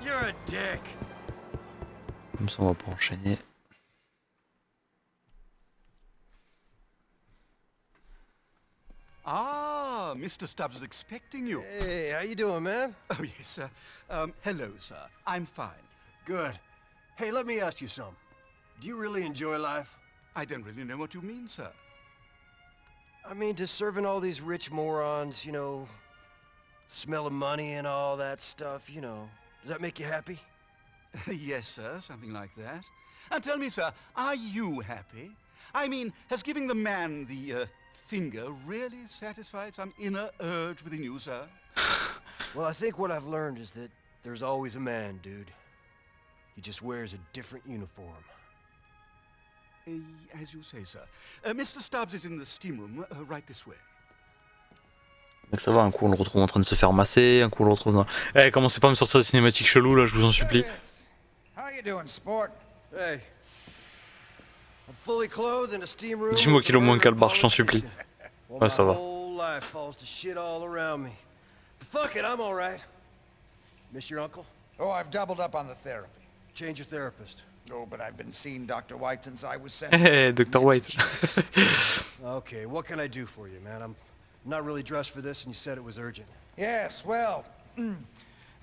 You're a dick. Comme ça on va pas enchaîner. Ah, Mr. Stubbs is expecting you. Hey, how you doing, man? Oh, yes, sir. Hello, sir. I'm fine. Good. Hey, let me ask you something. Do you really enjoy life? I don't really know what you mean, sir. I mean, just serving all these rich morons, you know, smelling money and all that stuff, you know. Does that make you happy? Yes, sir, something like that. And tell me, sir, are you happy? I mean, has giving the man the finger really satisfied some inner urge within you, sir? Well, I think what I've learned is that there's always a man, dude. He just wears a different uniform. As you say, sir. Mr. Stubbs is in the steam room, right this way. Donc ça va, un coup on le retrouve en train de se faire masser, un coup on le retrouve dans... Eh, commencez pas à me sortir des cinématiques cheloues là, je vous en supplie. How you doing, sport? Hey. I'm fully clothed in a steam room. Dis-moi qu'il est au moins calbar, je t'en supplie. Ouais, ça va. My whole life falls to shit all around me. But fuck it, I'm all right. Miss your uncle? Oh, I've doubled up on the therapy. Change your therapist. Oh, but I've been seeing Dr. White since I was 7. Eh, Dr. White. Okay, what can I do for you, man? I'm not really dressed for this, and you said it was urgent. Yes, well,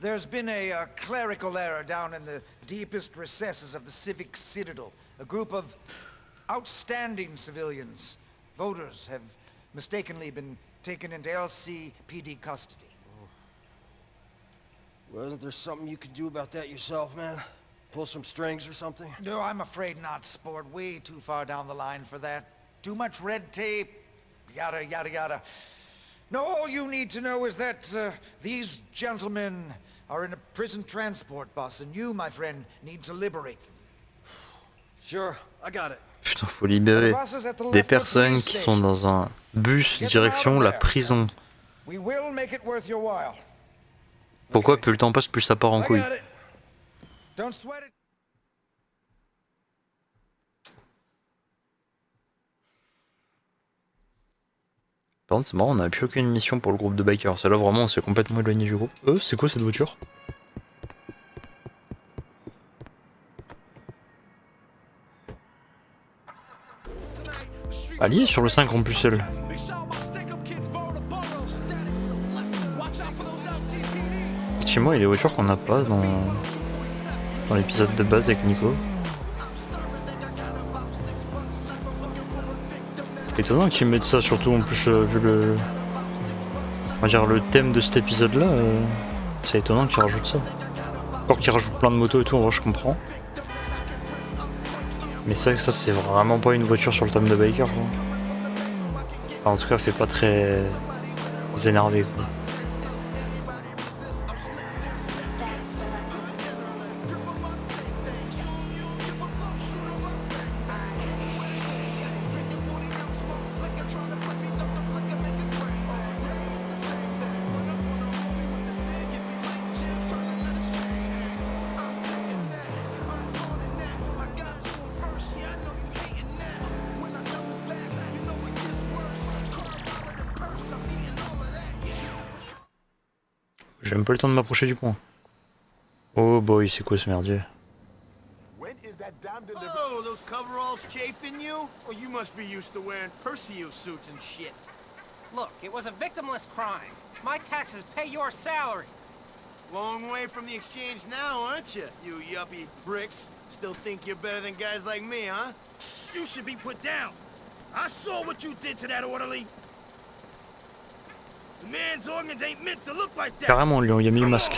there's been a clerical error down in the deepest recesses of the Civic Citadel. A group of outstanding civilians, voters, have mistakenly been taken into LCPD custody. Well, isn't there something you can do about that yourself, man? Pull some strings or something? No, I'm afraid not, sport. Way too far down the line for that. Too much red tape, yada, yada, yada. No, all you need to know is that these gentlemen are in a prison transport bus, and you, my friend, need to liberate them. Sure, I got it. Putain, faut libérer des personnes qui sont dans un bus direction la prison. We will make it worth your while. Pourquoi plus le temps passe, plus ça part en I couille. got it. Don't sweat it. Par contre c'est marrant, on n'a plus aucune mission pour le groupe de bikers. Celle-là vraiment on s'est complètement éloigné du groupe. C'est quoi cette voiture? Ali est sur le 5 en plus seul. Effectivement il y a des voitures qu'on n'a pas dans l'épisode de base avec Nico. Étonnant qu'ils mettent ça, surtout en plus vu le... On va dire le thème de cet épisode là, c'est étonnant qu'ils rajoutent ça. Encore qu'ils rajoutent plein de motos et tout, en vrai je comprends. Mais c'est vrai que ça c'est vraiment pas une voiture sur le thème de biker quoi. Enfin, en tout cas fait pas très énervé quoi. J'ai même pas le temps de m'approcher du point. Oh boy, c'est quoi ce merdier? Oh, those coveralls chafing you? Oh, you must be used to wearing Perseus suits and shit. Look, it was a victimless crime. My taxes pay your salary. Long way from the exchange now, aren't you? You yuppie pricks. Still think you're better than guys like me, huh? You should be put down. I saw what you did to that orderly. The man's organs ain't meant to look like that. Carrément, lui, il a mis le masque.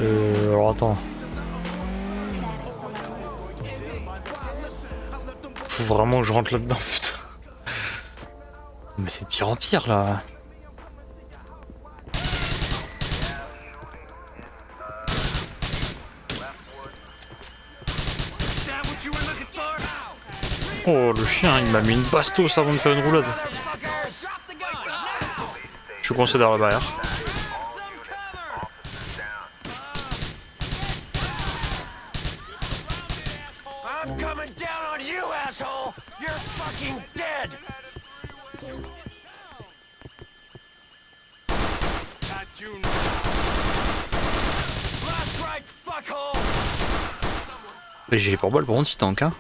Alors attends. Faut vraiment que je rentre là-dedans, putain. Mais c'est de pire en pire là. Oh le chien, il m'a mis une bastos avant de faire une roulade. Je suis coincé derrière la barrière. I'm coming down on you, asshole! You're fucking dead! dead! Last strike, fuckhole! Mais j'ai les pare-balles par contre, il tank, hein.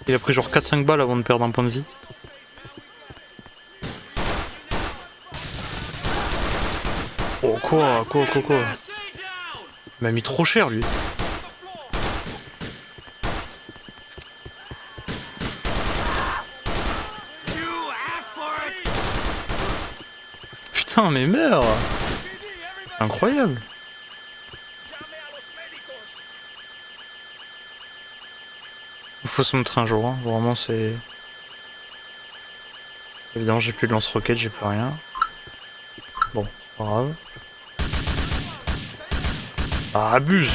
Il a pris genre 4-5 balles avant de perdre un point de vie. Oh quoi. Il m'a mis trop cher lui. Putain mais meurs. Incroyable. Il faut se montrer un jour, hein. Vraiment c'est... Évidemment j'ai plus de lance-roquettes, j'ai plus rien. Bon, c'est pas grave. Ah, abuse.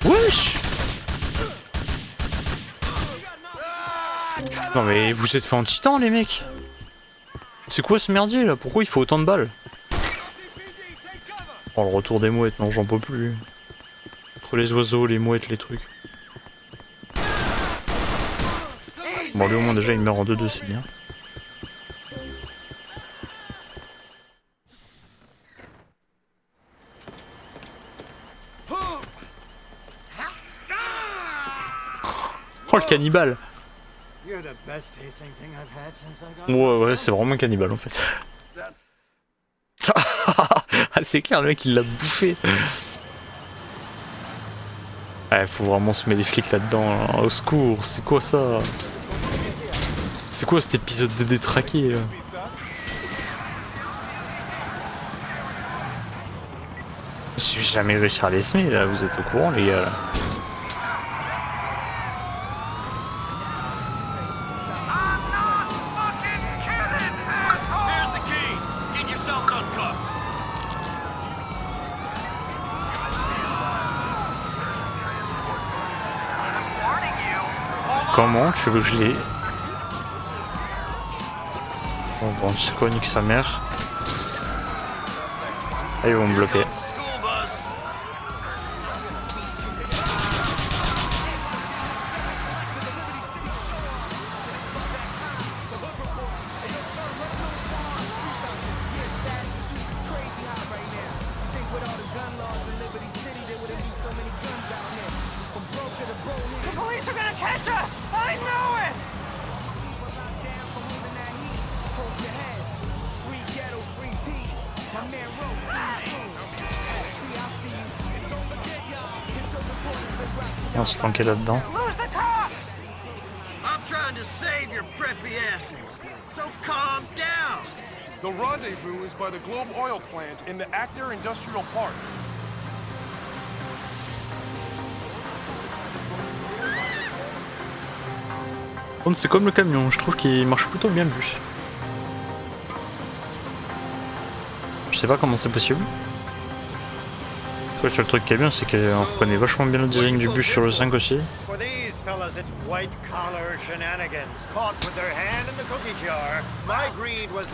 Wesh. Non mais vous êtes fait en titan les mecs. C'est quoi ce merdier là? Pourquoi il faut autant de balles? Oh le retour des mouettes, non j'en peux plus. Entre les oiseaux, les mouettes, les trucs. Bon lui au moins déjà il meurt en 2-2, c'est bien. Oh le cannibale. Ouais c'est vraiment un cannibale en fait. Ah c'est clair le mec il l'a bouffé. Ouais faut vraiment se mettre des flics là-dedans, hein. Au secours, c'est quoi ça? C'est quoi cet épisode de détraqué là? Je suis jamais Richard Lesmé là, vous êtes au courant les gars là. Comment tu veux que je l'ai? Bon, c'est quoi, nique sa mère. Ah, ils vont me bloquer. On se planquer là-dedans. The rendezvous is by the Globe Oil Plant in the Actor Industrial Park. C'est comme le camion, je trouve qu'il marche plutôt bien le bus. Je sais pas comment c'est possible. Toi, sur le truc qui est bien, c'est qu'on reconnaît vachement bien le design du bus sur le 5 aussi.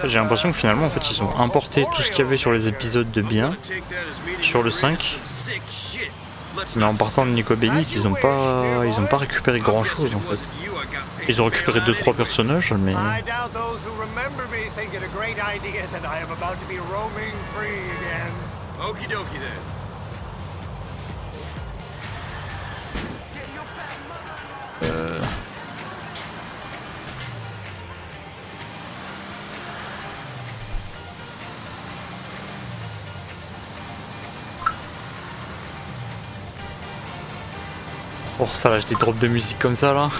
J'ai l'impression que finalement, en fait, ils ont importé tout ce qu'il y avait sur les épisodes de bien sur le 5. Mais en partant de Nico Bellic, ils ont pas récupéré grand chose en fait. Ils ont récupéré 2-3 personnages, mais... Oh ça lâche des drops de musique comme ça là.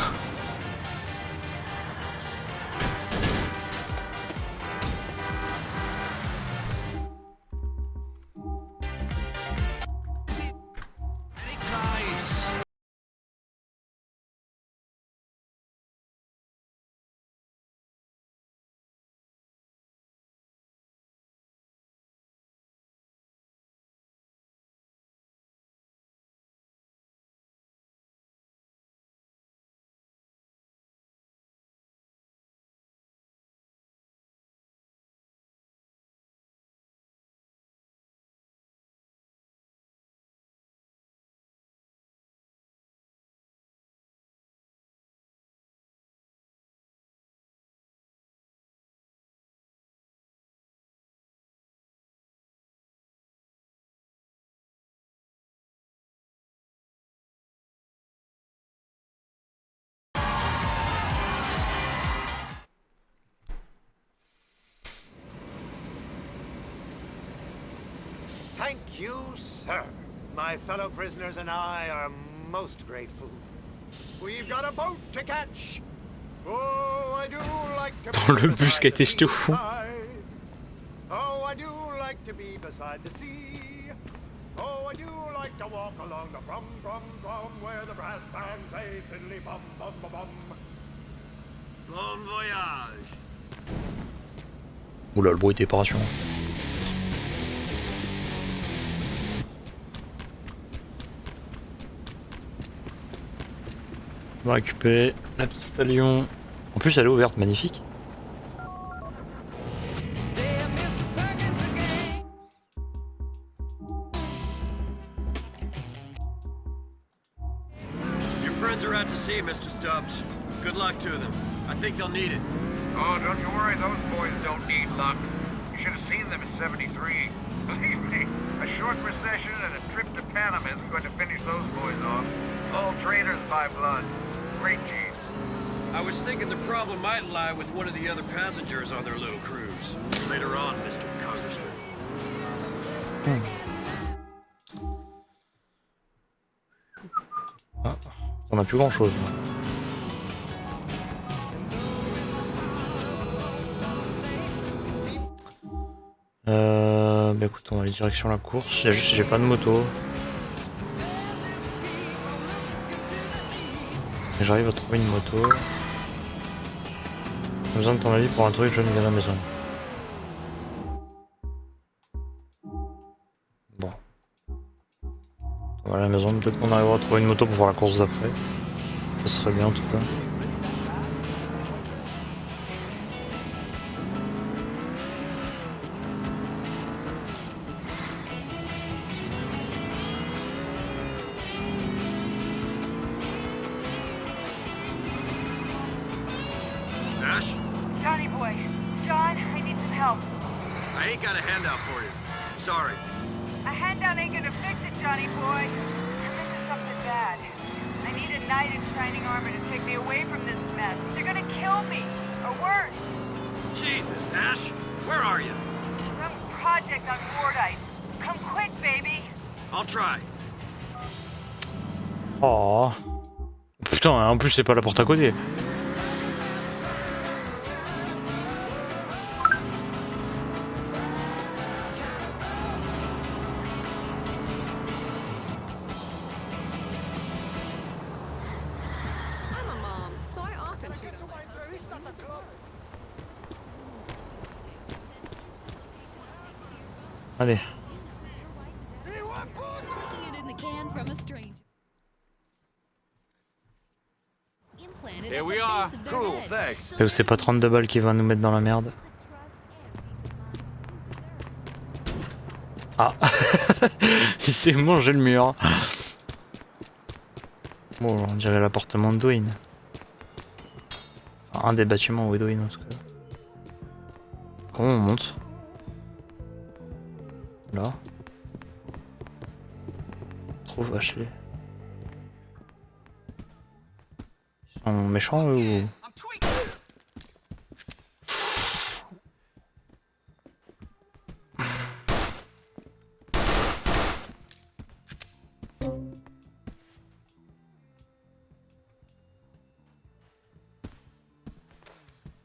you, sir. My fellow prisoners and I are most grateful. We've got a boat to catch. Oh, I do like to be Le bus qui a été jeté au fond. Oh, I do like to be beside the sea. Oh, I do like to walk along the from where the brass band plays fiddly bum bum bum bum. Bon voyage. Oula, le bruit était pas rassurant. On va récupérer la petite stallion. En plus, elle est ouverte, magnifique. Your friends are out to sea, Mr. Stubbs. Good luck to them. I think they'll need it. Oh, don't you worry, those boys don't need luck. You should have seen them in '73. Believe me, a short recession and a trip to Panama isn't going to finish those boys off. All traders by blood. Great team. I was thinking the problem might lie with one of the other passengers on their little cruise. Later on, Mr. Congressman. Ah, on a plus grand chose. Bah écoute, on va aller direction la course. Il y a juste j'ai pas de moto. J'arrive à trouver une moto. J'ai besoin de ton avis pour un truc, je viens à la maison. Bon. On va à la maison, peut-être qu'on arrivera à trouver une moto pour voir la course d'après. Ça serait bien en tout cas. Ash? Johnny boy. John, I need some help. I ain't got a handout for you. Sorry. A handout ain't gonna fix it, Johnny boy. And this is something bad. I need a knight in shining armor to take me away from this mess. They're gonna kill me. Or worse. Jesus, Ash, where are you? Some project on Fordite. Come quick, baby. I'll try. Oh. Putain, en plus c'est pas la porte à côté. Allez. Here we are. Cool, thanks. Et c'est pas 32 balles qui va nous mettre dans la merde. Ah. Il s'est mangé le mur. Bon, on dirait l'appartement de Dwayne. Enfin, un des bâtiments où est Dwayne en tout cas. Comment on monte? Là. Trouve Ashley. Ils sont méchants eux ou...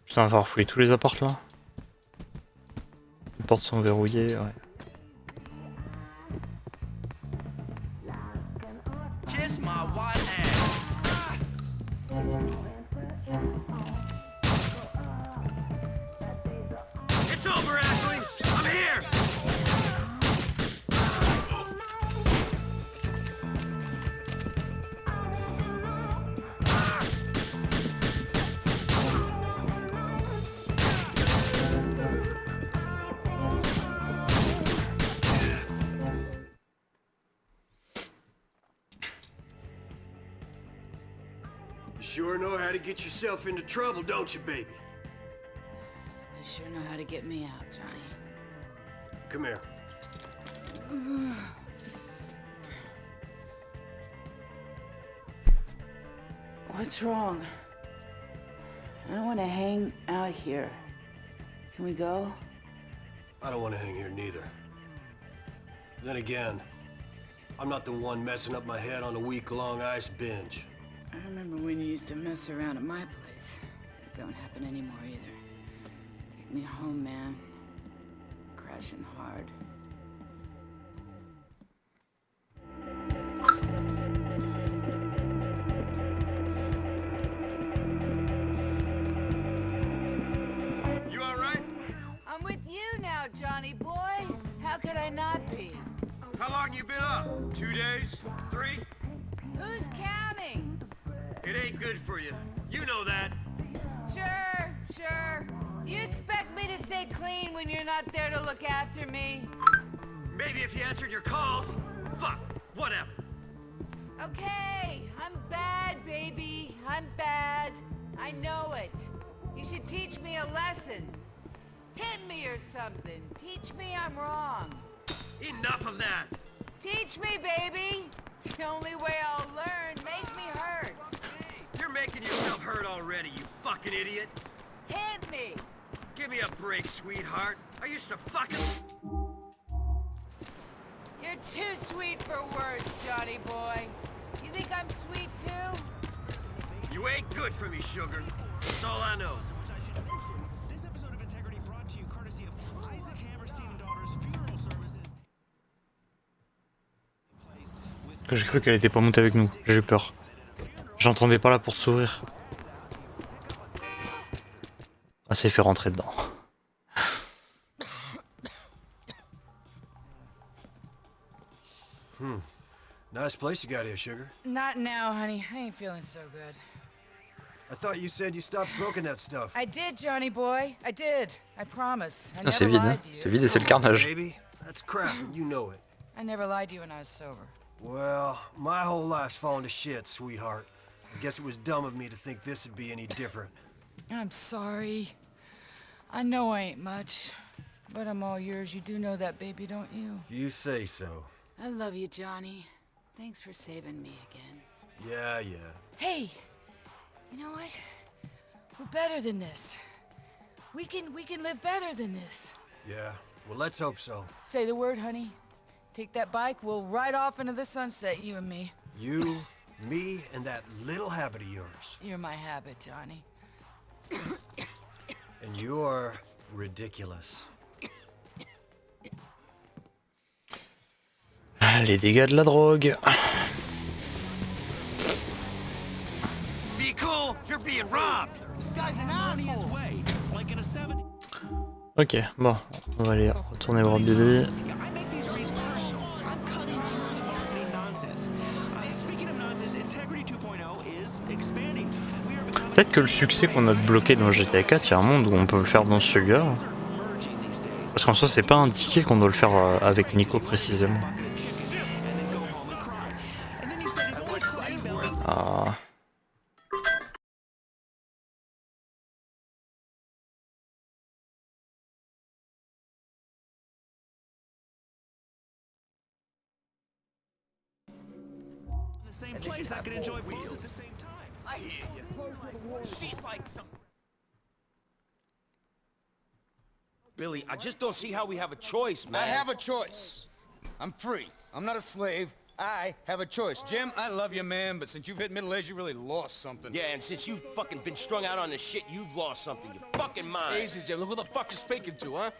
Putain, on va falloir fouiller tous les apparts là. Les portes sont verrouillées, ouais. Kiss my white ass. It's over, Ashley. I'm here. You sure know how to get yourself into trouble, don't you, baby? You sure know how to get me out, Johnny. Come here. What's wrong? I don't want to hang out here. Can we go? I don't want to hang here neither. Then again, I'm not the one messing up my head on a week-long ice binge. I remember when you used to mess around at my place. That don't happen anymore either. Take me home, man. Crashing hard. You all right? I'm with you now, Johnny boy. How could I not be? How long you been up? 2 days? 3? Who's counting? It ain't good for you. You know that. Sure, sure. Do you expect me to stay clean when you're not there to look after me? Maybe if you answered your calls. Fuck, whatever. Okay, I'm bad, baby. I'm bad. I know it. You should teach me a lesson. Hit me or something. Teach me I'm wrong. Enough of that. Teach me, baby. It's the only way I'll learn. Make me hurt. You're making yourself hurt already, you fucking idiot. Hit me. Give me a break, sweetheart. I used to fucking... You're too sweet for words, Johnny boy. You think I'm sweet too? You ain't good for me, sugar. That's all I know. This episode of Integrity brought to you courtesy of Isaac Hammerstein and Daughters Funeral Services. J'ai cru qu'elle était pas montée avec nous, j'ai eu peur. J'entendais pas la porte s'ouvrir. Ah, s'est fait rentrer dedans. Nice place you got here, sugar. Not now, honey. I ain't feeling so good. I thought you said you stopped smoking that stuff. I did, Johnny boy. I did. I promise. I Ah, c'est never vide, hein. lied to you. C'est vide et c'est le carnage. Baby, that's crap, and you know it. I never lied to you when I was sober. Well, my whole life's fallen to shit, sweetheart. I guess it was dumb of me to think this would be any different. I'm sorry. I know I ain't much, but I'm all yours. You do know that, baby, don't you? You say so. I love you, Johnny. Thanks for saving me again. Yeah. Hey, you know what? We're better than this. We can live better than this. Yeah, well, let's hope so. Say the word, honey. Take that bike, we'll ride off into the sunset, you and me. You, me, and that little habit of yours. You're my habit, Johnny. And you're ridiculous. Les dégâts de la drogue. Be cool, you're being robbed. This guy's an asshole. Way, like in a 70. Ok, bon, on va aller retourner voir Billy. I make these reads personal. I'm cutting through the marketing nonsense. Speaking of nonsense, Integrity 2.0 is expanding. We are becoming... Peut-être que le succès qu'on a débloqué dans GTA 4, il y a un monde où on peut le faire dans celui-là. Parce qu'en soi, c'est pas indiqué qu'on doit le faire avec Nico précisément. Ah. The same place, I can enjoy both at the same time. I hear you. She's like some... Billy, I just don't see how we have a choice, man. I have a choice. I'm free. I'm not a slave. I have a choice. Jim, I love you, man, but since you've hit middle age, you really lost something. Yeah, and since you've fucking been strung out on this shit, you've lost something. Your fucking mind. Easy, Jim. Who the fuck you speaking to, huh?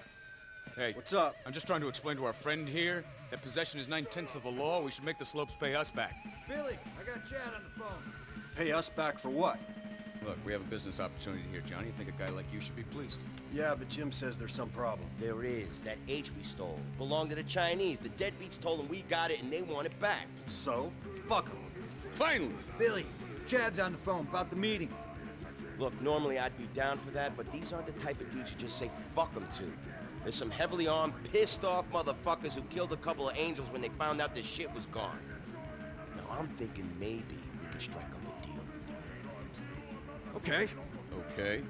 Hey, what's up? I'm just trying to explain to our friend here that possession is 9/10 of the law. We should make the Slopes pay us back. Billy, I got Chad on the phone. Pay us back for what? Look, we have a business opportunity here, Johnny. I think a guy like you should be pleased. Yeah, but Jim says there's some problem. There is. That H we stole. It belonged to the Chinese. The deadbeats told them we got it and they want it back. So? Fuck them. Finally! Billy, Chad's on the phone about the meeting. Look, normally I'd be down for that, but these aren't the type of dudes you just say fuck them to. There's some heavily armed, pissed off motherfuckers who killed a couple of angels when they found out this shit was gone. Now I'm thinking maybe we could strike up a deal with them. Okay. Okay.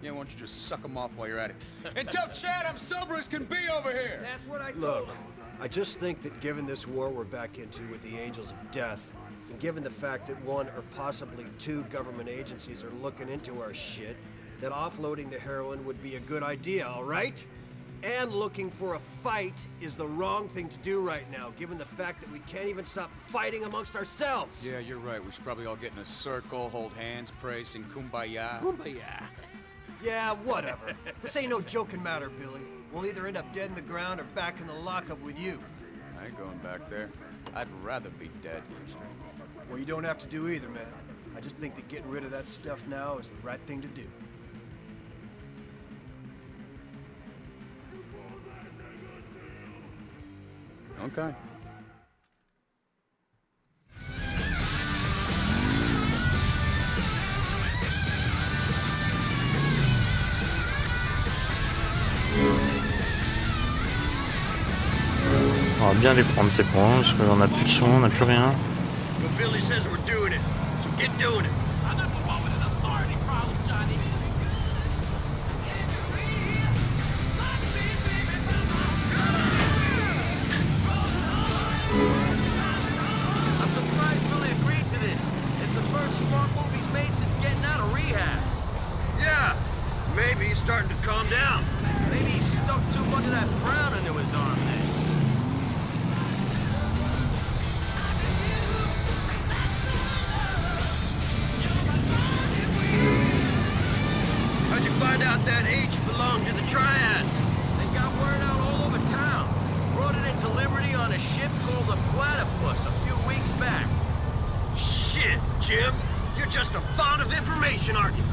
Yeah, why don't you just suck them off while you're at it? And tell Chad I'm sober as can be over here! That's what I told Look, him. I just think that given this war we're back into with the Angels of Death, and given the fact that one or possibly two government agencies are looking into our shit, that offloading the heroin would be a good idea, all right? And looking for a fight is the wrong thing to do right now, given the fact that we can't even stop fighting amongst ourselves. Yeah, you're right. We should probably all get in a circle, hold hands, pray, sing kumbaya. Kumbaya. Yeah, whatever. This ain't no joking matter, Billy. We'll either end up dead in the ground or back in the lockup with you. I ain't going back there. I'd rather be dead. Well, you don't have to do either, man. I just think that getting rid of that stuff now is the right thing to do. Okay. On va bien les prendre ces points, parce qu'on a plus de son, on n'a plus rien. But Billy says we're doing it, so get doing it. I'm not the one with an authority problem, Johnny. I'm surprised Billy agreed to this. It's the first smart move he's made since getting out of rehab. Yeah, maybe he's starting to calm down. Maybe he stuck too much of that brown into his arm then. How'd you find out that H belonged to the Triads? They got word out all over town. Brought it into Liberty on a ship called the Platypus a few weeks back. Shit, Jim. You're just a font of information, aren't you?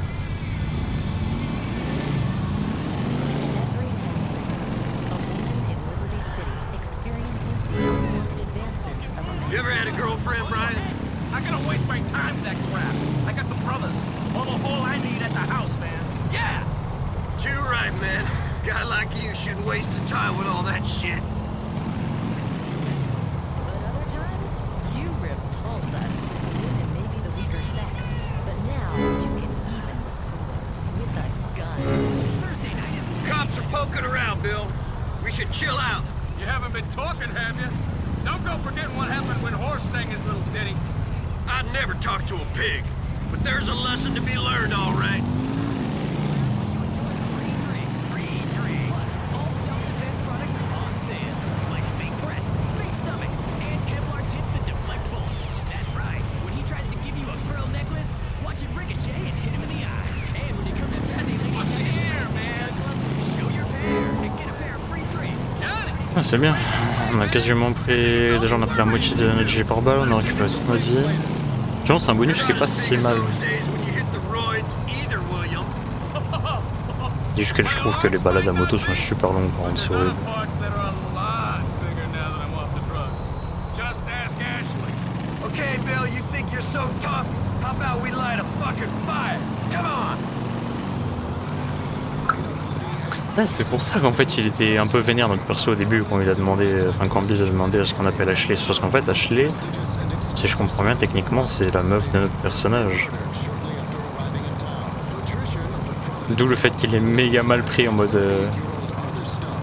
Every 10 seconds, a woman in Liberty City experiences the unwanted advances of a man. You ever had a girlfriend, Brian? I gotta waste my time with that crap. I got the brothers. All I need at the house, man. Yeah! Too right, man. Guy like you shouldn't waste his time with all that shit. But other times, you repulse us. Women may be the weaker sex, but now you can even the score with a gun. Thursday night is... Cops are poking around, Bill. We should chill out. You haven't been talking, have you? Don't go forgetting what happened when Horse sang his little ditty. I'd never talk to a pig, but there's a lesson to be learned, all right. Free drinks. Plus, all self-defense products are on sale. Like fake breasts, fake stomachs, and Kevlar tips that deflect bullets. That's right. When he tries to give you a pearl necklace, watch it ricochet and hit him in the eye. And when you come to Patty Ladies here, man, show your pair and get a pair of free drinks. Got it? Ah, c'est bien, on a quasiment pris... Déjà on a pris la moitié de notre G par balle, on a récupéré toute notre vie. Genre c'est un bonus qui est pas si mal. C'est juste que je trouve que les balades à moto sont super longues par contre, c'est horrible. Okay, Bill, you think you're so tough? How about we light a fucking fire? Come on! Ouais, c'est pour ça qu'en fait il était un peu vénère notre perso au début quand il a demandé, enfin quand Bill a demandé à ce qu'on appelle Ashley. C'est parce qu'en fait Ashley, si je comprends bien techniquement, c'est la meuf de notre personnage. D'où le fait qu'il est méga mal pris en mode...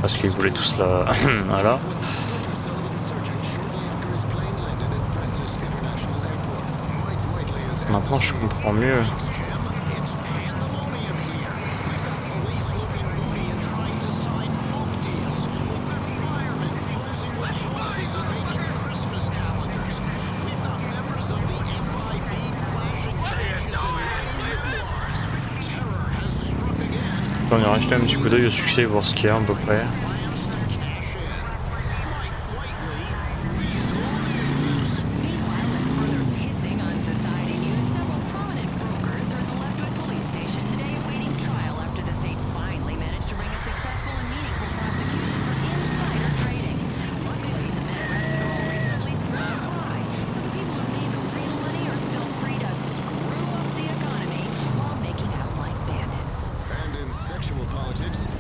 parce qu'ils voulaient tous la... voilà. Maintenant je comprends mieux. On ira jeter un petit coup d'œil au succès et voir ce qu'il y a à peu près.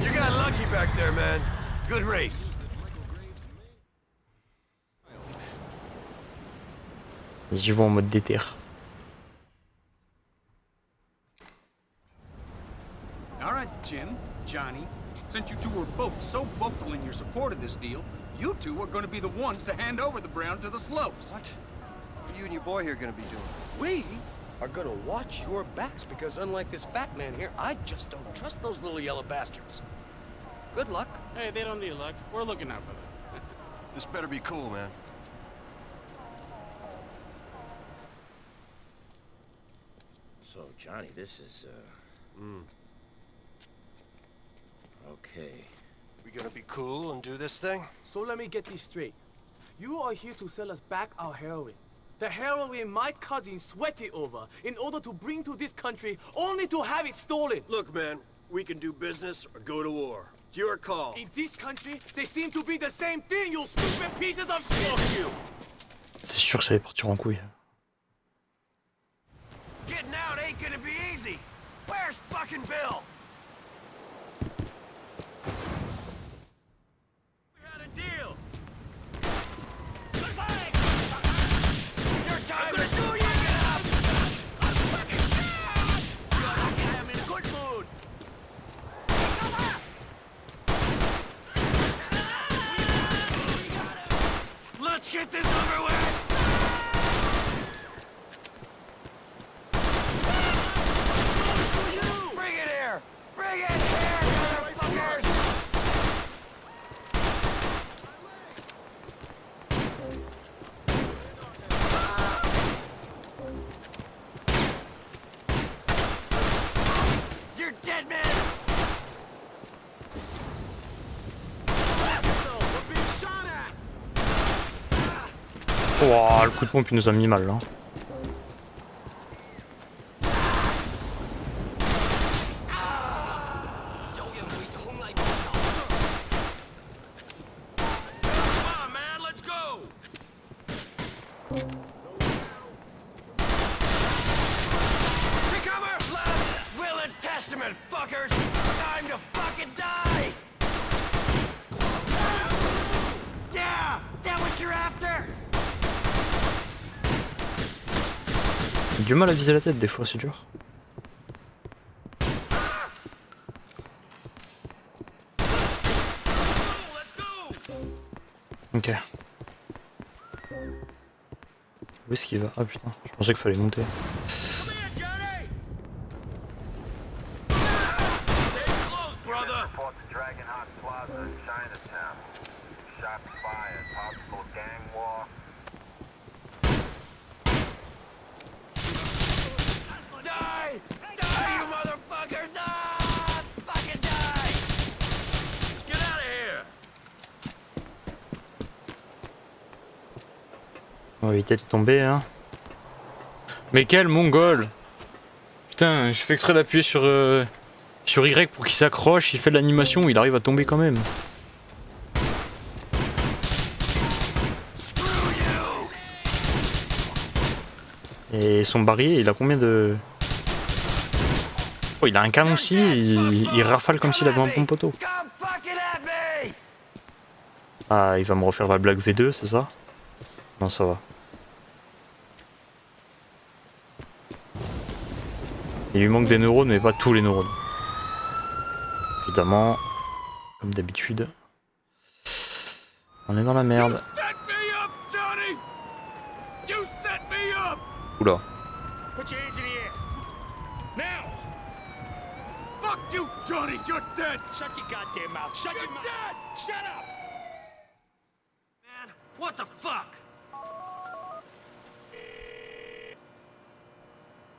You got lucky back there, man. Good race. J'y vais en mode déter. All right, Jim, Johnny. Since you two were both so vocal in your support of this deal, you two are going to be the ones to hand over the Brown to the Slopes. What? What are you and your boy here gonna be doing? We are gonna watch your backs because unlike this fat man here, I just don't trust those little yellow bastards. Good luck. Hey, they don't need luck. We're looking out for them. This better be cool, man. So, Johnny, this is, okay. We gonna be cool and do this thing? So let me get this straight. You are here to sell us back our heroin. The heroin my cousin sweated over in order to bring to this country only to have it stolen. Look, man, we can do business or go to war. It's your call. In this country, they seem to be the same thing, you stupid pieces of shit! Fuck you! C'est sûr que ça allait partir en couille. Getting out ain't gonna be easy! Where's fucking Bill? We had a deal. Your time is do you up! I'm in a good mood. Let's get this over with! Bring it here! Bring it here, motherfuckers! You're dead, man! Ouah, le coup de pompe il nous a mis mal là. Will and Testament, fuckers! Time to fucking die! Yeah! That what you're after? J'ai du mal à viser la tête des fois, c'est dur. Ok. Où est-ce qu'il va? Ah putain, je pensais qu'il fallait monter. Die! Die, you motherfuckers! Ah! Fucking die! Get out of here. On va éviter de tomber, hein. Mais quel mongol! Putain, je fais exprès d'appuyer sur Y pour qu'il s'accroche, il fait de l'animation, il arrive à tomber quand même. Et son barillet, il a combien de... Oh, il a un canon aussi, il rafale comme s'il avait un pompe auto. Ah, il va me refaire la blague V2, c'est ça? Non, ça va. Il lui manque des neurones, mais pas tous les neurones. Évidemment, comme d'habitude. On est dans la merde. Oula. Put your hands in the air. Now. Fuck you, Johnny. You're dead. Shut your goddamn mouth. Shut your mouth. Dead. Shut up. Man, what the fuck?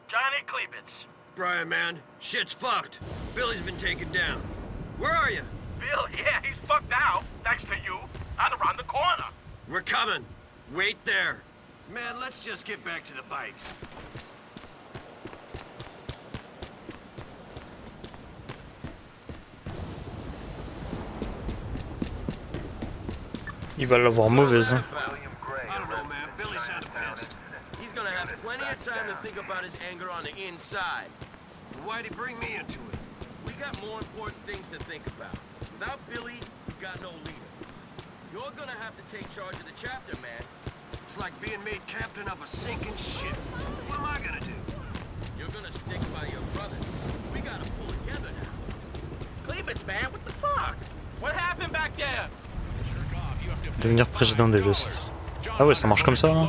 Johnny Klebitz. Brian, man, shit's fucked. Billy's been taken down. Where are you? Bill, yeah, he's fucked out. Thanks to you. And around the corner. We're coming. Wait there. Man, let's just get back to the bikes. Il va l'avoir mauvaise. Hein. I don't know, man. Billy sounded pissed. He's gonna have plenty of time to think about his anger on the inside. Why'd he bring me into it? We got more important things to think about. Without Billy, we got no leader. You're gonna have to take charge of the chapter, man. It's like being made captain of a sinking ship. What am I gonna do? You're gonna stick by your brother. We gotta pull together now. Klebitz, man, what the fuck? What happened back there? Devenir président des Lost. Ah ouais, ça marche comme ça, hein.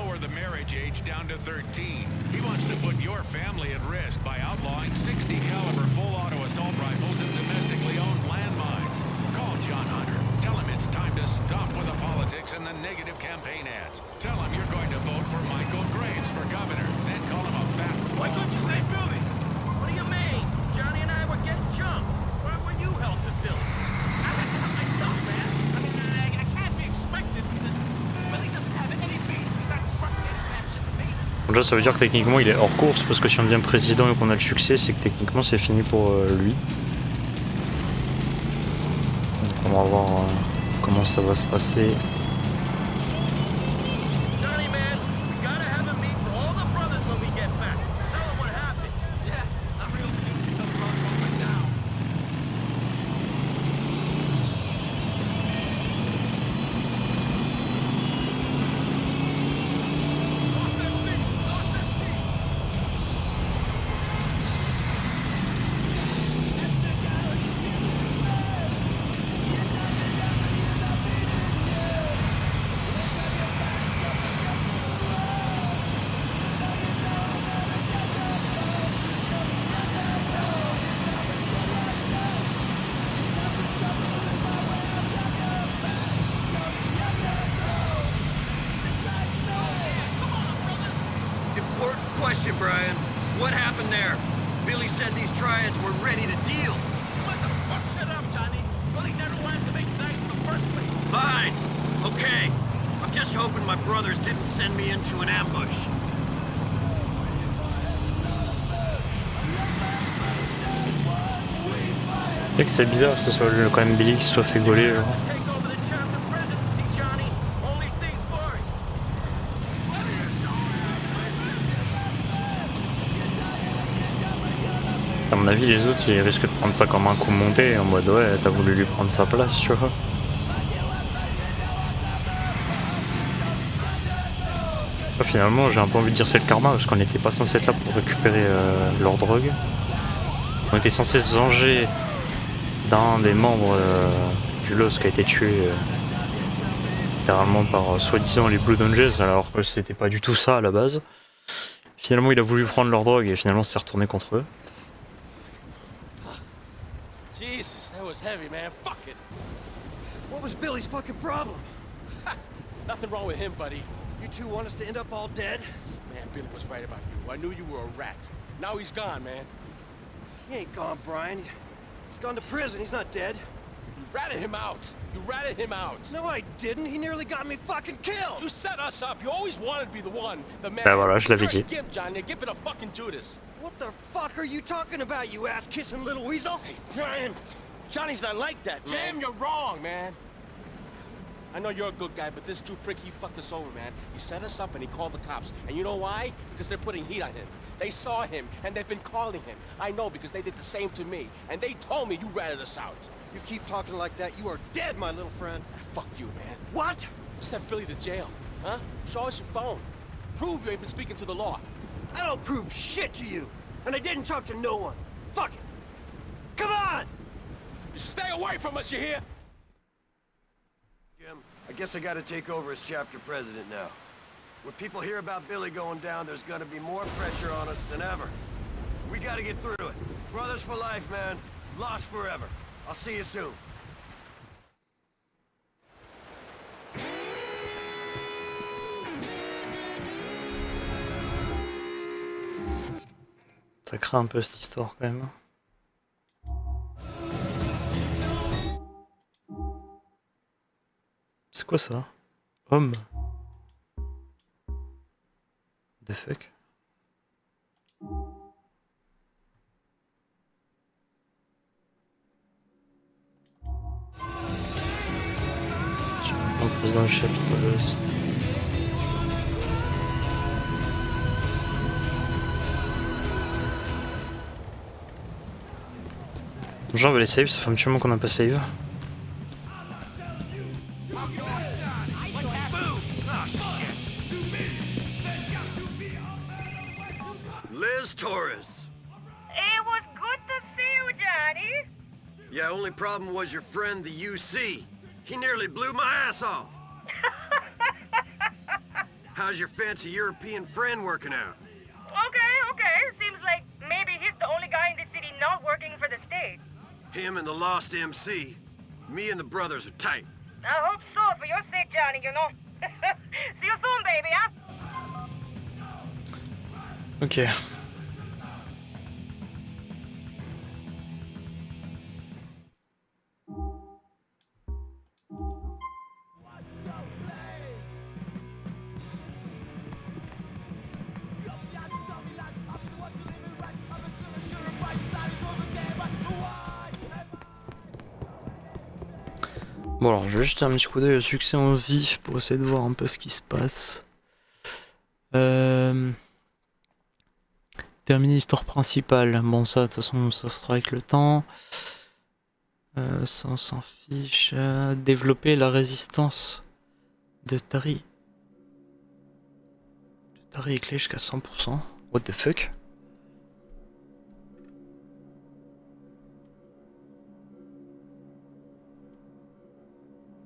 He wants to put your family at risk by outlawing 60 caliber full auto assault rifles and domestically owned landmines. Call Stop with the politics and the negative campaign ads. Tell him you're going to vote for Michael Graves for governor. Then call him a fat... Why couldn't you say Billy? What do you mean? Johnny and I were getting jumped. Why were you helping Billy? I had to help myself, man. I mean, I can't be expected to... Billy doesn't have any beef. He's not trucking any bad shit to me. Déjà ça veut dire que techniquement il est hors course parce que si on devient président et qu'on a le succès, c'est que techniquement c'est fini pour lui. Donc on va voir comment ça va se passer. Johnny, man, we gotta have a meet for all the brothers when we get back. Tell them what happened. Yeah, I'm real keen to tell the brothers what went down. Important question, Brian. What happened there? Billy said these triads were ready to deal. Listen, fuck shit up, Johnny. Billy never wanted to make nice in the first place. Fine. Okay. I'm just hoping my brothers didn't send me into an ambush. C'est que c'est bizarre que ce soit quand même Billy qui se soit fait gauler. Genre. À mon avis, les autres ils risquent de prendre ça comme un coup monté en mode ouais, t'as voulu lui prendre sa place, tu vois. Finalement, j'ai un peu envie de dire c'est le karma parce qu'on n'était pas censé être là pour récupérer leur drogue. On était censé se venger d'un des membres du LOS qui a été tué littéralement par soi-disant les Blood Angels, alors que c'était pas du tout ça à la base. Finalement, il a voulu prendre leur drogue et finalement, c'est retourné contre eux. Jesus, that was heavy, man. Fuck it. What was Billy's fucking problem? Nothing wrong with him, buddy. You two want us to end up all dead? Man, Billy was right about you. I knew you were a rat. Now he's gone, man. He ain't gone, Brian. He's gone to prison. He's not dead. You ratted him out. You ratted him out. No, I didn't. He nearly got me fucking killed. You set us up. You always wanted to be the one, the man. Ben voilà, je l'avais You're dit. a gimp, John. You're giving a fucking Judas. What the fuck are you talking about, you ass-kissing little weasel? Hey, Brian, Johnny's not like that, man. Jim, you're wrong, man. I know you're a good guy, but this Jew prick, he fucked us over, man. He set us up and he called the cops. And you know why? Because they're putting heat on him. They saw him, and they've been calling him. I know, because they did the same to me. And they told me you ratted us out. You keep talking like that, you are dead, my little friend. Fuck you, man. What? Send Billy to jail, huh? Show us your phone. Prove you ain't been speaking to the law. I don't prove shit to you. And I didn't talk to no one. Fuck it. Come on! You stay away from us, you hear? Jim, I guess I gotta take over as chapter president now. When people hear about Billy going down, there's gonna be more pressure on us than ever. We gotta get through it. Brothers for life, man. Lost forever. I'll see you soon. Ça craint un peu cette histoire quand même. C'est quoi ça? Homme? The fuck? On pose dans le chapitre Lost. Genre on va les save, ça fait un petit moment qu'on n'a pas save. Liz Torres. It was good to see you, Johnny. Yeah, only problem was your friend, the UC. He nearly blew my ass off. How's your fancy European friend working out? Okay. Seems like maybe he's the only guy in the city not working for the state. Him and the lost MC. Me and the brothers are tight. I hope so, for your sake, Johnny, you know. See you soon, baby, huh? Ok. Bon alors je vais juste un petit coup d'œil au succès en vif pour essayer de voir un peu ce qui se passe. Terminer l'histoire principale. Bon ça de toute façon ça sera avec le temps. Ça on s'en fiche. Développer la résistance de Tari. Tari est clé jusqu'à 100%. What the fuck?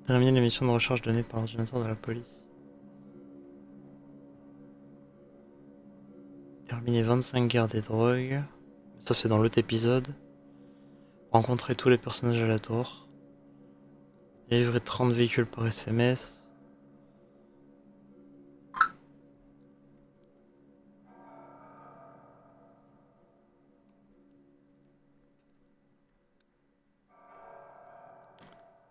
Terminer les missions de recherche données par l'ordinateur de la police. Terminer 25 guerres des drogues. Ça c'est dans l'autre épisode. Rencontrer tous les personnages aléatoires. Délivrer 30 véhicules par SMS.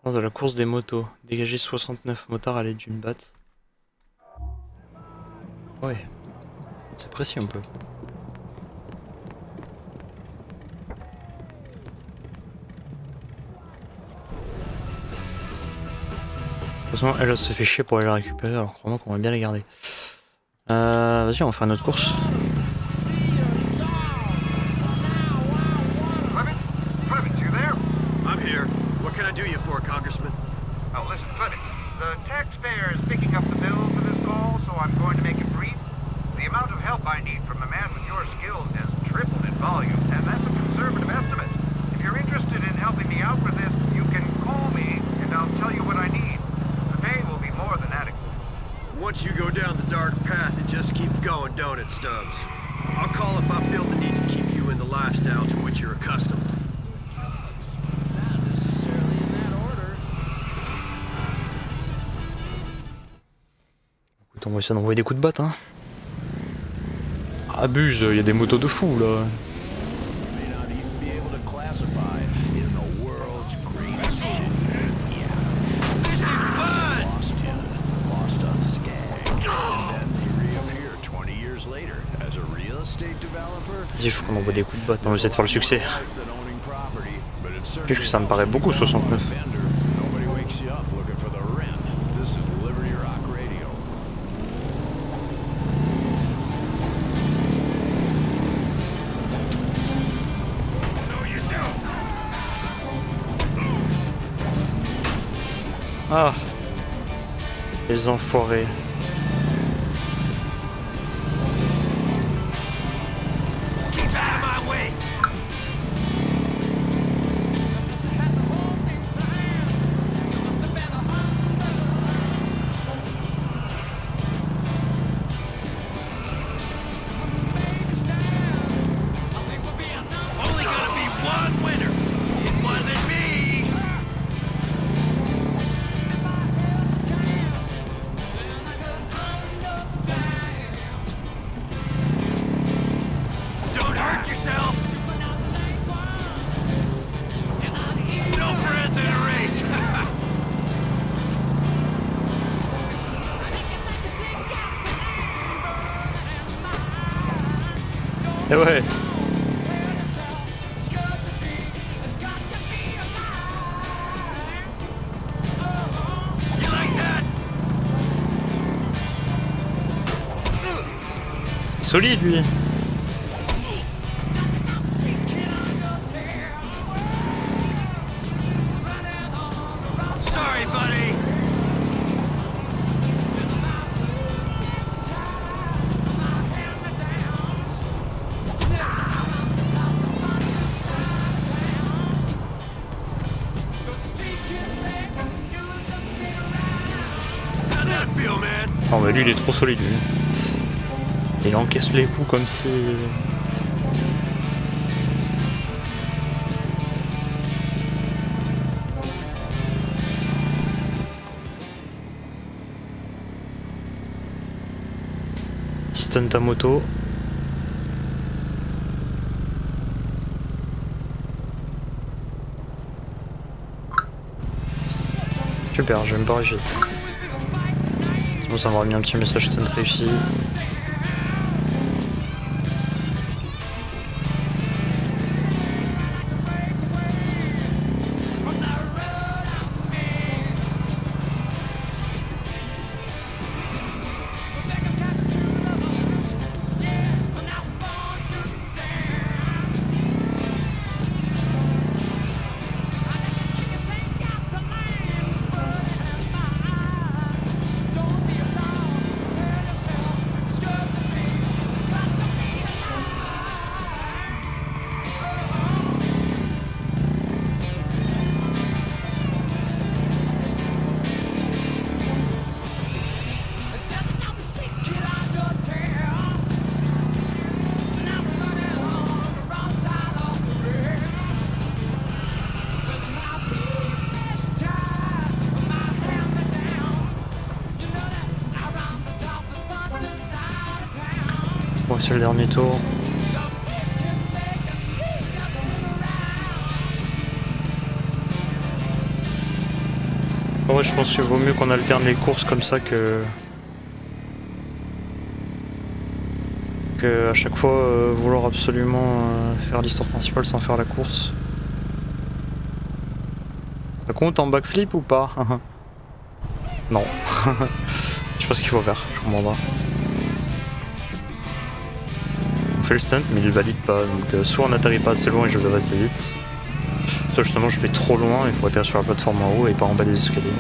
Lors de la course des motos, dégager 69 motards à l'aide d'une batte. Ouais, c'est précis un peu. De toute façon, elle se fait chier pour aller la récupérer, alors crois-moi qu'on va bien la garder. Vas-y, on va faire notre course. I'm here. What can I do you for, Congressman? Oh, listen, Fleming. The taxpayer is picking up the bill for this call, so I'm going to make it brief. The amount of help I need from a man with your skills has tripled in volume, and that's a conservative estimate. If you're interested in helping me out with this, you can call me, and I'll tell you what I need. The pay will be more than adequate. Once you go down the dark path, it just keeps going, don't it, Stubbs? I'll call if I feel the need to keep you in the lifestyle to which you're accustomed. On va essayer d'envoyer des coups de batte, hein. Abuse, il y a des motos de fou là. Il faut qu'on envoie des coups de batte, on va essayer de faire le succès. Puisque ça me paraît beaucoup 69. Ah, les enfoirés. Et ouais. Solide lui. Sorry, buddy. Oh bah lui il est trop solide lui. Il encaisse les coups comme si... petit stunt à moto. Super, j'ai même pas réussi. Sinon ça m'aurait mis un petit message stunt réussi. Bon, c'est le dernier tour. Ouais, je pense qu'il vaut mieux qu'on alterne les courses comme ça que à chaque fois vouloir absolument faire l'histoire principale sans faire la course. Ça compte en backflip ou pas? Non. Je sais pas ce qu'il faut faire, je comprends pas. On fait le stunt mais il valide pas, donc soit on n'atterrit pas assez loin et je vais assez vite, soit justement je vais trop loin et il faut atterrir sur la plateforme en haut et pas en bas des escaliers.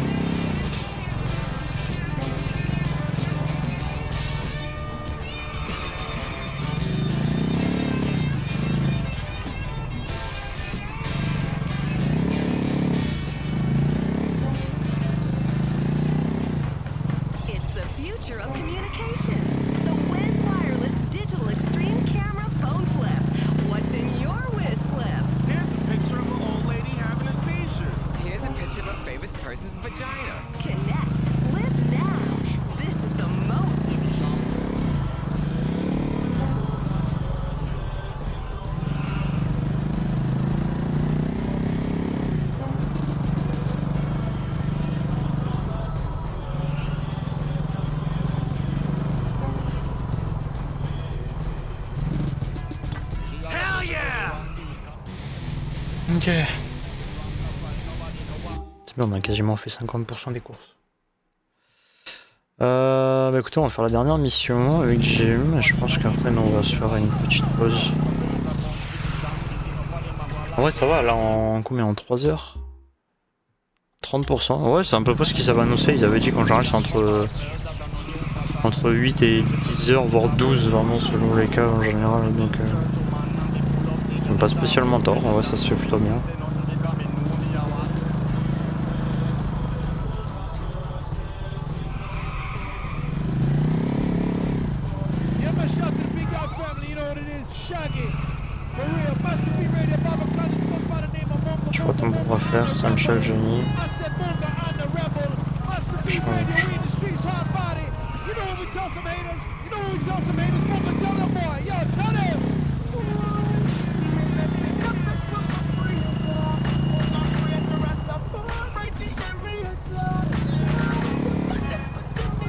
Ok. C'est bien, on a quasiment fait 50% des courses. Bah écoutez, on va faire la dernière mission avec Jim. Je pense qu'après, on va se faire une petite pause. En vrai, ça va, là, en combien? En 3 heures 30%. Ouais, c'est un peu pas ce qu'ils avaient annoncé. Ils avaient dit qu'en général, c'est entre 8 et 10 heures, voire 12, vraiment, selon les cas en général. Donc, on pas spécialement tort. En vrai, ça se fait plutôt bien. Je crois qu'on pourra faire Saint-Michel Johnny.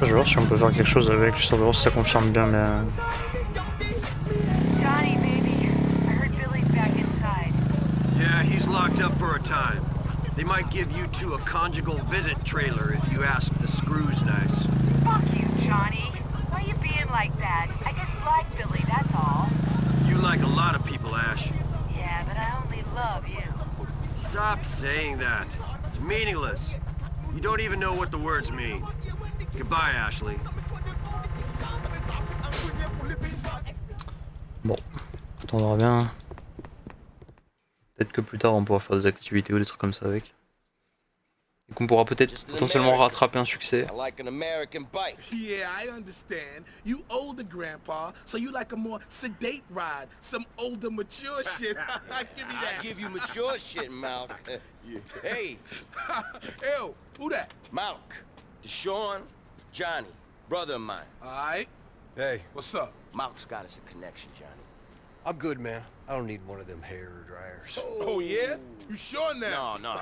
Je vais voir si on peut faire quelque chose avec, je vais voir si ça confirme bien, mais... Yeah, he's locked up for a time. They might give you two a conjugal visit trailer if you ask the screws nice. Fuck you, Johnny. Why you being like that? I just like Billy, that's all. You like a lot of people, Ash. Yeah, but I only love you. Stop saying that. It's meaningless. You don't even know what the words mean. Goodbye, Ashley. Bon, on verra bien. Peut-être que plus tard on pourra faire des activités ou des trucs comme ça avec. Et qu'on pourra peut-être potentiellement rattraper un succès. I like an American bike. Yeah, I understand. You older, Grandpa, so you like a more sedate ride, some older, mature shit. Give me that. I give you mature shit, Malk. Yeah. Hey. Ew, who that? Malk. Deshaun, Johnny, brother of mine. Alright. Hey. What's up? Malk's got us a connection, Johnny. I'm good, man. I don't need one of them hair dryers. Oh, yeah? You sure now? No.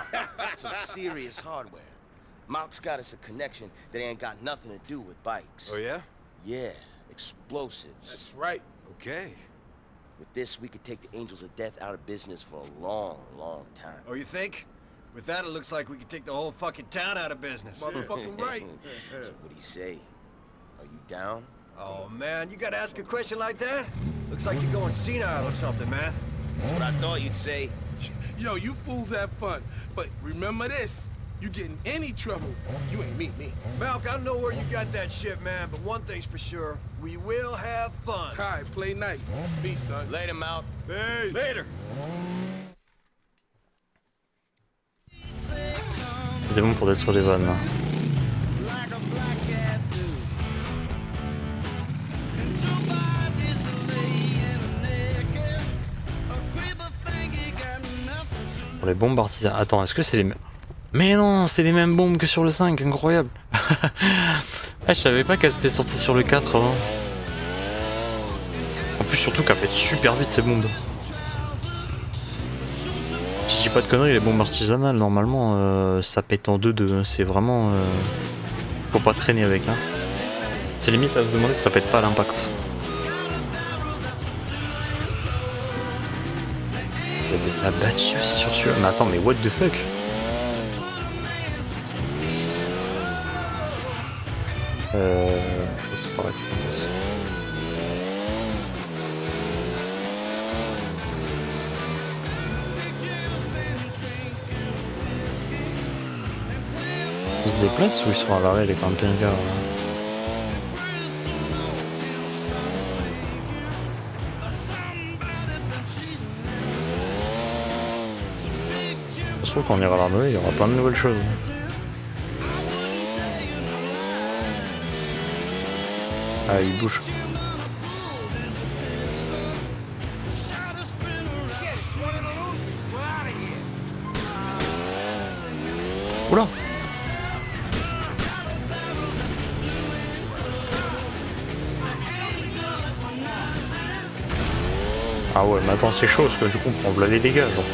Some serious hardware. Malk's got us a connection that ain't got nothing to do with bikes. Oh, yeah? Yeah, explosives. That's right. Okay. With this, we could take the Angels of Death out of business for a long, long time. Oh, you think? With that, it looks like we could take the whole fucking town out of business. Motherfucking right. So what do you say? Are you down? Oh, man, you gotta ask a question like that? Looks like you're going senile or something, man. That's what I thought you'd say. Yo, you fools have fun. But remember this. You get in any trouble, you ain't meet me. Malk, I don't know where you got that shit, man, but one thing's for sure. We will have fun. Kai, play nice. Peace, son. Later, Malk. Hey. Later. C'est bon pour détruire les vannes. Pour les bombes artisanales. Attends, est-ce que c'est les mêmes? Mais non, c'est les mêmes bombes que sur le 5, incroyable. Ah, je savais pas qu'elles étaient sorties sur le 4 avant. En plus, surtout qu'elles pètent super vite ces bombes. Si je dis pas de conneries, les bombes artisanales, normalement, ça pète en 2-2. C'est vraiment... faut pas traîner avec. Hein. C'est limite à se demander si ça pète pas à l'impact. Il y avait de la batterie aussi sur celui-là. Mais attends, mais what the fuck? C'est pas vrai. Ils se déplacent ou ils sont à l'arrêt les camping-cars? Je trouve qu'on ira à l'armée, il y aura plein de nouvelles choses. Ah, il bouge. Oula! Ah ouais, mais attends, c'est chaud parce que du coup, on voit les dégâts. Genre.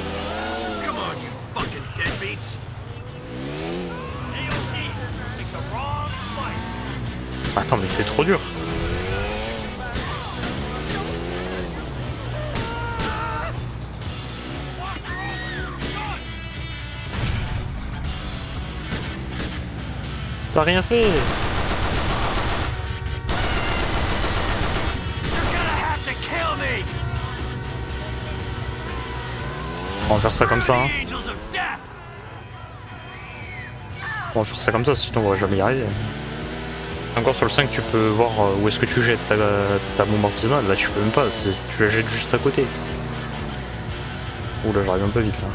Attends, mais c'est trop dur. T'as rien fait. On va faire ça comme ça. Hein. On va faire ça comme ça, sinon on va jamais y arriver. Encore sur le 5, tu peux voir où est-ce que tu jettes ta bombe artisanale. Là, tu peux même pas, tu la jettes juste à côté. Ouh là, j'arrive un peu vite là.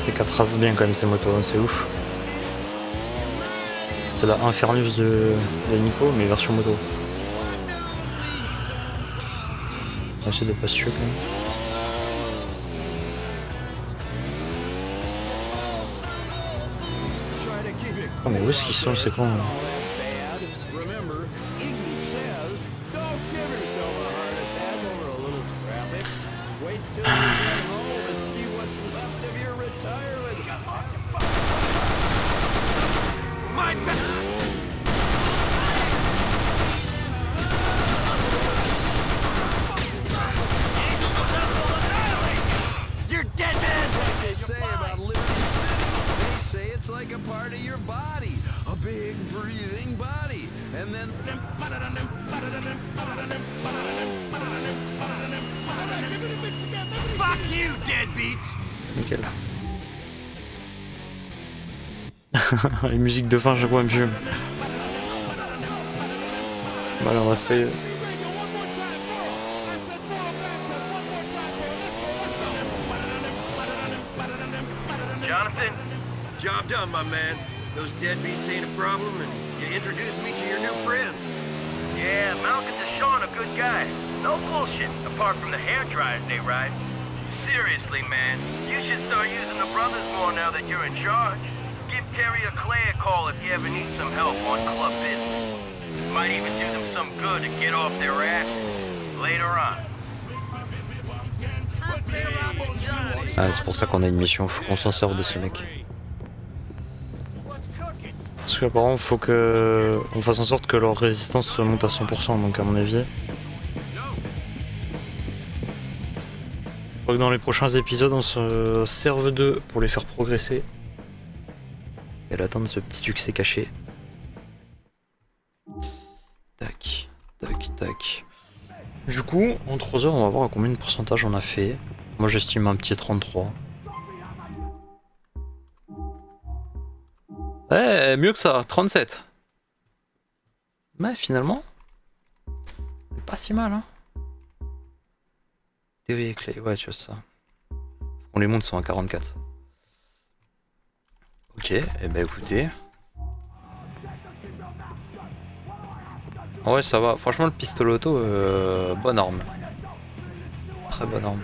Et qu'elle trace bien quand même ces motos, hein, c'est ouf. C'est la Infernus de Nico, mais version moto. On va essayer de pas se tuer quand même. Oh mais où est-ce qu'ils sont ces cons là? like a part of your body, a big breathing body, and then. Fuck you, deadbeats! Nickel. Les musiques de fin, je vois mieux. Bah alors, on va essayer. Jonathan, job done, my man. Those deadbeats ain't a problem, and you introduced me to your new friends. Yeah, Malcolm DeShawn, a good guy. No bullshit, apart from the hair dryers they ride. Seriously, man, you should start using the brothers more now that you're in charge. Give Terry or Claire a call if you ever need some help on club business. Might even do them some good to get off their asses later on. Ah, c'est pour ça qu'on a une mission, faut qu'on s'en serve de ce mec. Parce qu'apparemment faut que on fasse en sorte que leur résistance monte à 100%, donc à mon avis. Faut que dans les prochains épisodes on se serve d'eux pour les faire progresser. Et atteindre ce petit succès caché. Tac, tac, tac. Du coup, en 3 heures, on va voir à combien de pourcentage on a fait. Moi j'estime un petit 33. Ouais, mieux que ça, 37. Mais finalement, c'est pas si mal, hein. Théorie et clé, ouais, tu vois ça. On les monte sont à 44. Ok, et eh ben écoutez. Ouais, ça va. Franchement, le pistolet auto, bonne arme. Très bonne arme.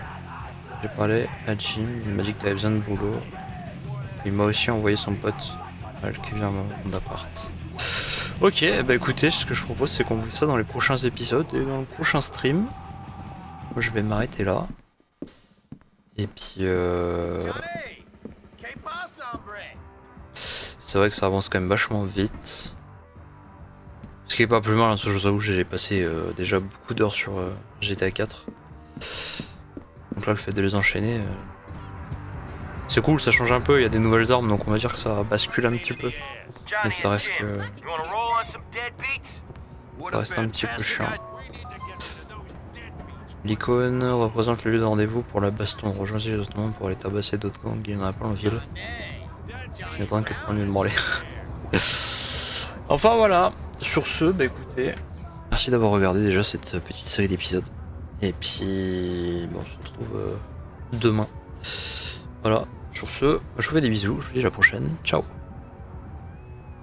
J'ai parlé à Jim, il m'a dit que t'avais besoin de boulot. Il m'a aussi envoyé son pote qui vient mon appart. Ok, bah écoutez, ce que je propose c'est qu'on fait ça dans les prochains épisodes et dans le prochain stream. Moi je vais m'arrêter là. Et puis c'est vrai que ça avance quand même vachement vite. Ce qui est pas plus mal, hein, je vous avoue, j'ai passé déjà beaucoup d'heures sur GTA 4. Donc là le fait de les enchaîner, c'est cool, ça change un peu, il y a des nouvelles armes donc on va dire que ça bascule un petit peu. Mais ça reste que... ça reste un petit peu chiant. L'icône représente le lieu de rendez-vous pour la baston. Rejoignez les autres mondes pour aller tabasser d'autres gangs, il n'y en a pas en ville. Il n'y a pas que de prendre une branlée. Enfin voilà, sur ce, bah écoutez, merci d'avoir regardé déjà cette petite série d'épisodes. Et puis, bon, on se retrouve demain. Voilà, sur ce, je vous fais des bisous, je vous dis à la prochaine, ciao.